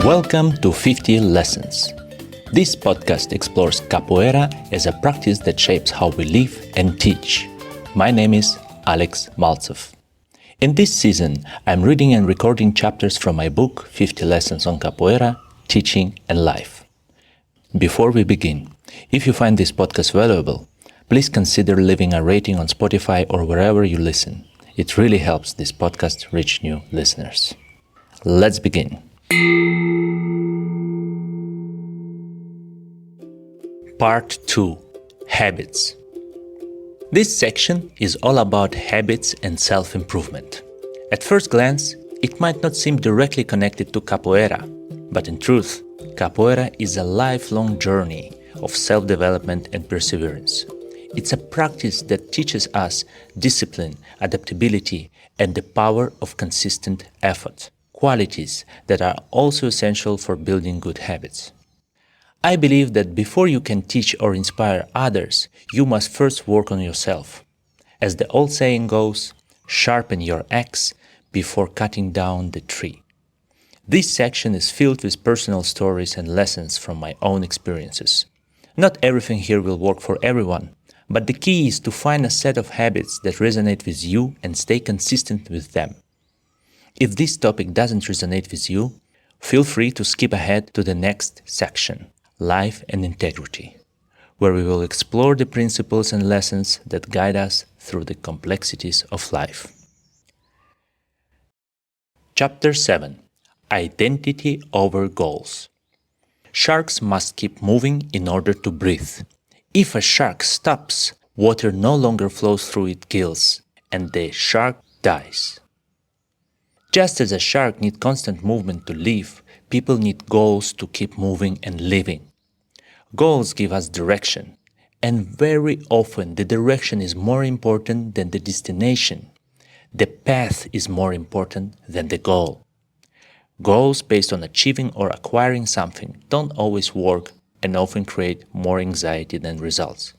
Welcome to 50 Lessons. This podcast explores Capoeira as a practice that shapes how we live and teach. My name is Alex Maltsov. In this season, I'm reading and recording chapters from my book 50 Lessons on Capoeira, Teaching and Life. Before we begin, if you find this podcast valuable, please consider leaving a rating on Spotify or wherever you listen. It really helps this podcast reach new listeners. Let's begin. Part 2. Habits. This section is all about habits and self-improvement. At first glance, it might not seem directly connected to Capoeira, but in truth, Capoeira is a lifelong journey of self-development and perseverance. It's a practice that teaches us discipline, adaptability, and the power of consistent effort, qualities that are also essential for building good habits. I believe that before you can teach or inspire others, you must first work on yourself. As the old saying goes, sharpen your axe before cutting down the tree. This section is filled with personal stories and lessons from my own experiences. Not everything here will work for everyone, but the key is to find a set of habits that resonate with you and stay consistent with them. If this topic doesn't resonate with you, feel free to skip ahead to the next section, Life and Integrity, where we will explore the principles and lessons that guide us through the complexities of life. Chapter 7. Identity over goals. Sharks must keep moving in order to breathe. If a shark stops, water no longer flows through its gills, and the shark dies. Just as a shark needs constant movement to live, people need goals to keep moving and living. Goals give us direction, and very often the direction is more important than the destination. The path is more important than the goal. Goals based on achieving or acquiring something don't always work and often create more anxiety than results.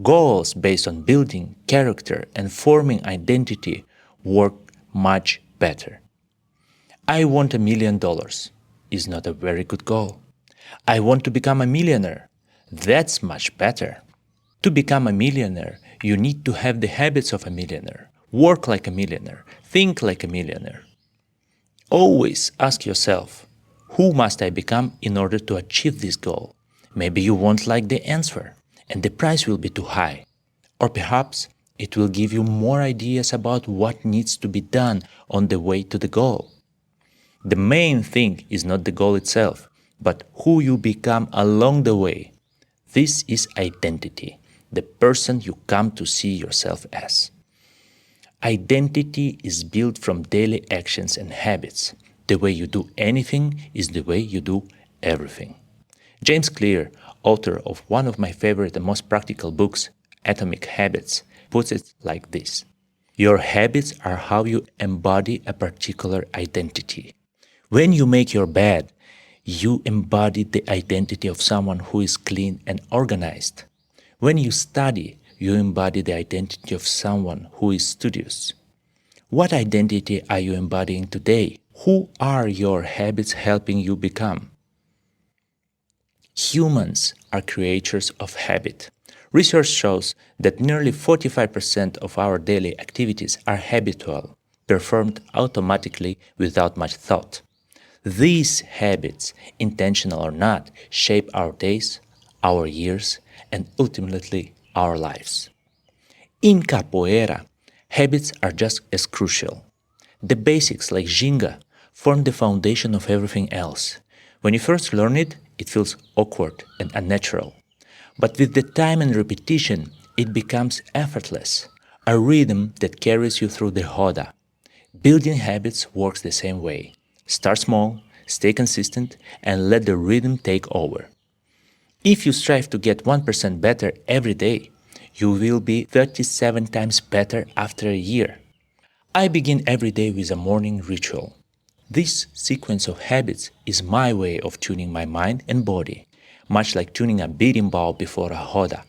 Goals based on building character and forming identity work much better. I want $1 million is not a very good goal. I want to become a millionaire. That's much better. To become a millionaire, you need to have the habits of a millionaire, work like a millionaire, think like a millionaire. Always ask yourself, who must I become in order to achieve this goal? Maybe you won't like the answer, and the price will be too high. Or perhaps it will give you more ideas about what needs to be done on the way to the goal. The main thing is not the goal itself, but who you become along the way. This is identity, the person you come to see yourself as. Identity is built from daily actions and habits. The way you do anything is the way you do everything. James Clear, author of one of my favorite and most practical books, Atomic Habits, puts it like this. Your habits are how you embody a particular identity. When you make your bed, you embody the identity of someone who is clean and organized. When you study, you embody the identity of someone who is studious. What identity are you embodying today? Who are your habits helping you become? Humans are creatures of habit. Research shows that nearly 45% of our daily activities are habitual, performed automatically without much thought. These habits, intentional or not, shape our days, our years, and ultimately our lives. In Capoeira, habits are just as crucial. The basics like ginga form the foundation of everything else. When you first learn it, it feels awkward and unnatural. But with the time and repetition, it becomes effortless, a rhythm that carries you through the roda. Building habits works the same way. Start small, stay consistent, and let the rhythm take over. If you strive to get 1% better every day, you will be 37 times better after a year. I begin every day with a morning ritual. This sequence of habits is my way of tuning my mind and body, much like tuning a beating ball before a roda.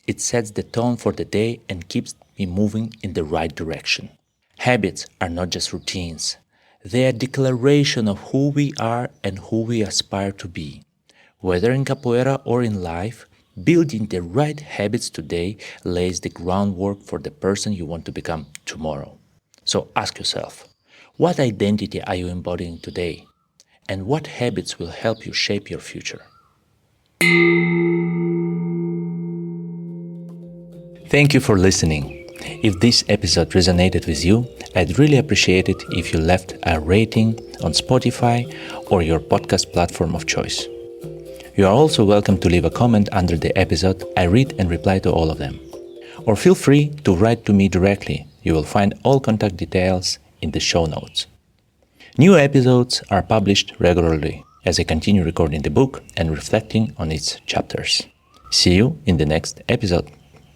It sets the tone for the day and keeps me moving in the right direction. Habits are not just routines. They are a declaration of who we are and who we aspire to be. Whether in capoeira or in life, building the right habits today lays the groundwork for the person you want to become tomorrow. So ask yourself, what identity are you embodying today? And what habits will help you shape your future? Thank you for listening. If this episode resonated with you, I'd really appreciate it if you left a rating on Spotify or your podcast platform of choice. You are also welcome to leave a comment under the episode. I read and reply to all of them. Or feel free to write to me directly. You will find all contact details in the show notes. New episodes are published regularly as I continue recording the book and reflecting on its chapters. See you in the next episode.